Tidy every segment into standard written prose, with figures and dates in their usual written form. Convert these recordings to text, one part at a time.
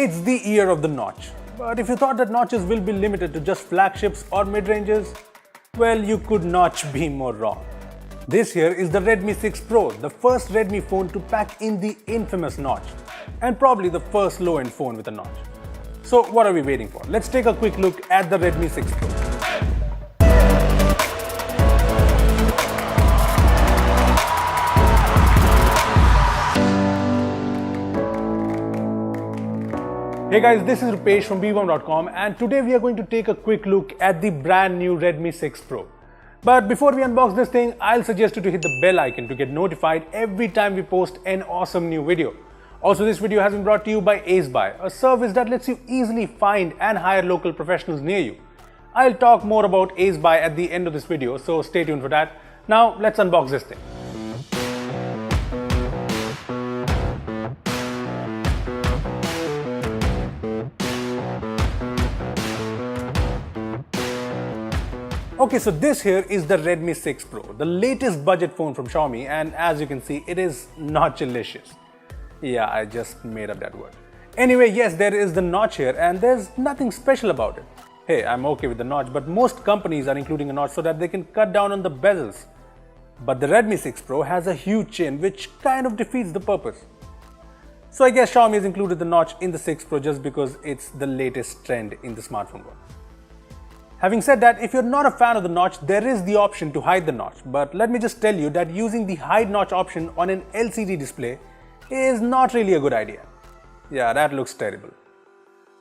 It's the year of the notch. But if you thought that notches will be limited to just flagships or mid-ranges, well, you could not be more wrong. This here is the Redmi 6 Pro, the first Redmi phone to pack in the infamous notch, and probably the first low-end phone with a notch. So what are we waiting for? Let's take a quick look at the Redmi 6 Pro. Hey guys, this is Rupesh from bwom.com, and today we are going to take a quick look at the brand new Redmi 6 Pro. But before we unbox this thing, I'll suggest you to hit the bell icon to get notified every time we post an awesome new video. Also, this video has been brought to you by AceBuy, a service that lets you easily find and hire local professionals near you. I'll talk more about AceBuy at the end of this video, so stay tuned for that. Now, let's unbox this thing. Okay, so this here is the Redmi 6 Pro, the latest budget phone from Xiaomi, and as you can see, it is notchlicious. Yeah, I just made up that word. Anyway, yes, there is the notch here and there's nothing special about it. Hey, I'm okay with the notch, but most companies are including a notch so that they can cut down on the bezels. But the Redmi 6 Pro has a huge chin, which kind of defeats the purpose. So I guess Xiaomi has included the notch in the 6 Pro just because it's the latest trend in the smartphone world. Having said that, if you're not a fan of the notch, there is the option to hide the notch. But let me just tell you that using the hide notch option on an LCD display is not really a good idea. Yeah, that looks terrible.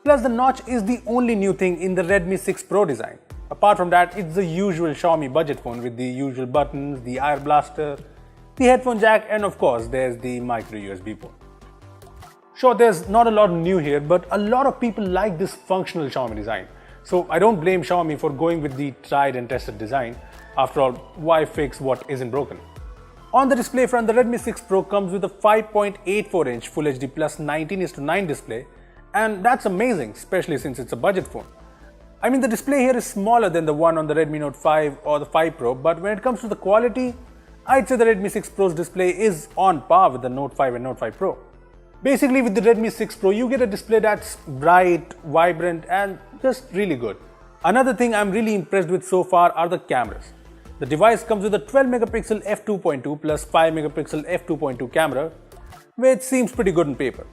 Plus, the notch is the only new thing in the Redmi 6 Pro design. Apart from that, it's the usual Xiaomi budget phone with the usual buttons, the IR blaster, the headphone jack, and of course, there's the micro USB port. Sure, there's not a lot new here, but a lot of people like this functional Xiaomi design. So I don't blame Xiaomi for going with the tried and tested design. After all, why fix what isn't broken? On the display front, the Redmi 6 Pro comes with a 5.84-inch Full HD Plus 19:9 display, and that's amazing, especially since it's a budget phone. I mean, the display here is smaller than the one on the Redmi Note 5 or the 5 Pro, but when it comes to the quality, I'd say the Redmi 6 Pro's display is on par with the Note 5 and Note 5 Pro. Basically, with the Redmi 6 Pro, you get a display that's bright, vibrant, and just really good. Another thing I'm really impressed with so far are the cameras. The device comes with a 12-megapixel f2.2 plus 5-megapixel f2.2 camera, which seems pretty good on paper.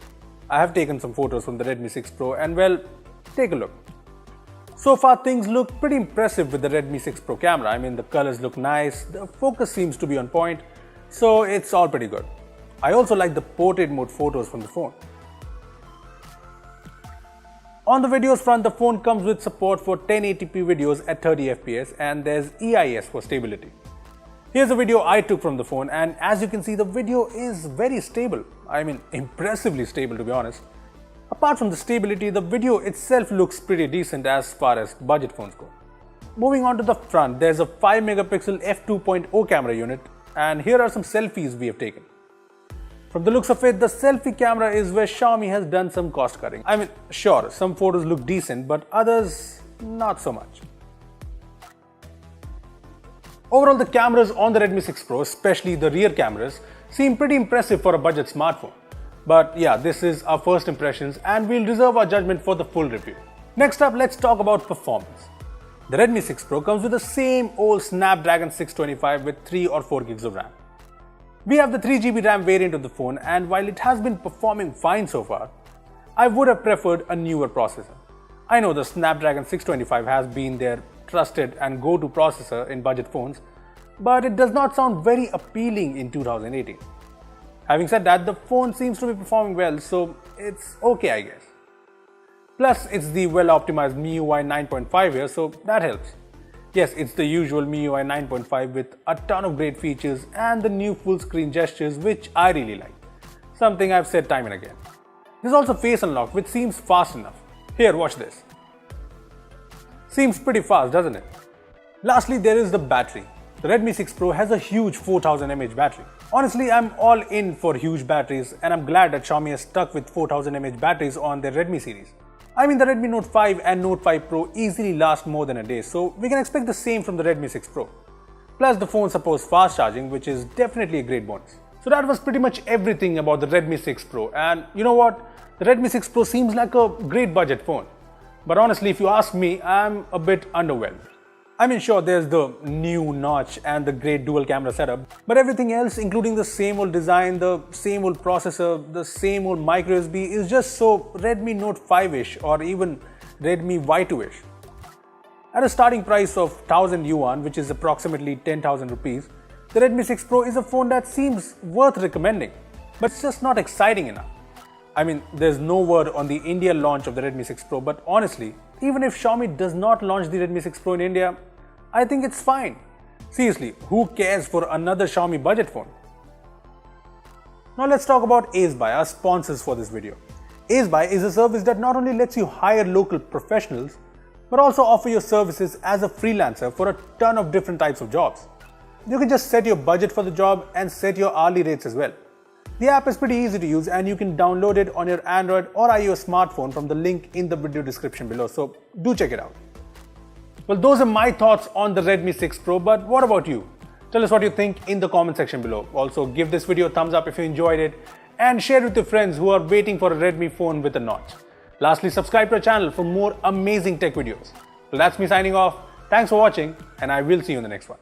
I have taken some photos from the Redmi 6 Pro and well, take a look. So far, things look pretty impressive with the Redmi 6 Pro camera. I mean, the colors look nice, the focus seems to be on point, so it's all pretty good. I also like the portrait mode photos from the phone. On the videos front, the phone comes with support for 1080p videos at 30 fps and there's EIS for stability. Here's a video I took from the phone, and as you can see, the video is very stable. I mean, impressively stable to be honest. Apart from the stability, the video itself looks pretty decent as far as budget phones go. Moving on to the front, there's a 5-megapixel f2.0 camera unit, and here are some selfies we have taken. From the looks of it, the selfie camera is where Xiaomi has done some cost cutting. I mean, sure, some photos look decent, but others, not so much. Overall, the cameras on the Redmi 6 Pro, especially the rear cameras, seem pretty impressive for a budget smartphone. But yeah, this is our first impressions and we'll reserve our judgment for the full review. Next up, let's talk about performance. The Redmi 6 Pro comes with the same old Snapdragon 625 with 3 or 4 gigs of RAM. We have the 3GB RAM variant of the phone, and while it has been performing fine so far, I would have preferred a newer processor. I know the Snapdragon 625 has been their trusted and go-to processor in budget phones, but it does not sound very appealing in 2018. Having said that, the phone seems to be performing well, so it's okay I guess. Plus, it's the well-optimized MIUI 9.5 here, so that helps. Yes, it's the usual MIUI 9.5 with a ton of great features and the new full screen gestures, which I really like. Something I've said time and again. There's also face unlock, which seems fast enough. Here, watch this. Seems pretty fast, doesn't it? Lastly, there is the battery. The Redmi 6 Pro has a huge 4000 mAh battery. Honestly, I'm all in for huge batteries, and I'm glad that Xiaomi has stuck with 4000 mAh batteries on their Redmi series. I mean, the Redmi Note 5 and Note 5 Pro easily last more than a day, so we can expect the same from the Redmi 6 Pro. Plus, the phone supports fast charging, which is definitely a great bonus. So that was pretty much everything about the Redmi 6 Pro, and you know what? The Redmi 6 Pro seems like a great budget phone. But honestly, if you ask me, I'm a bit underwhelmed. I mean, sure, there's the new notch and the great dual camera setup, but everything else, including the same old design, the same old processor, the same old micro USB, is just so Redmi Note 5-ish or even Redmi Y2-ish. At a starting price of 1000 yuan, which is approximately 10,000 rupees, the Redmi 6 Pro is a phone that seems worth recommending, but it's just not exciting enough. I mean, there's no word on the India launch of the Redmi 6 Pro, but honestly, even if Xiaomi does not launch the Redmi 6 Pro in India, I think it's fine. Seriously, who cares for another Xiaomi budget phone? Now let's talk about AceBuy, our sponsors for this video. AceBuy is a service that not only lets you hire local professionals, but also offer your services as a freelancer for a ton of different types of jobs. You can just set your budget for the job and set your hourly rates as well. The app is pretty easy to use and you can download it on your Android or iOS smartphone from the link in the video description below, so do check it out. Well, those are my thoughts on the Redmi 6 Pro, but what about you? Tell us what you think in the comment section below. Also, give this video a thumbs up if you enjoyed it and share it with your friends who are waiting for a Redmi phone with a notch. Lastly, subscribe to our channel for more amazing tech videos. Well, that's me signing off. Thanks for watching and I will see you in the next one.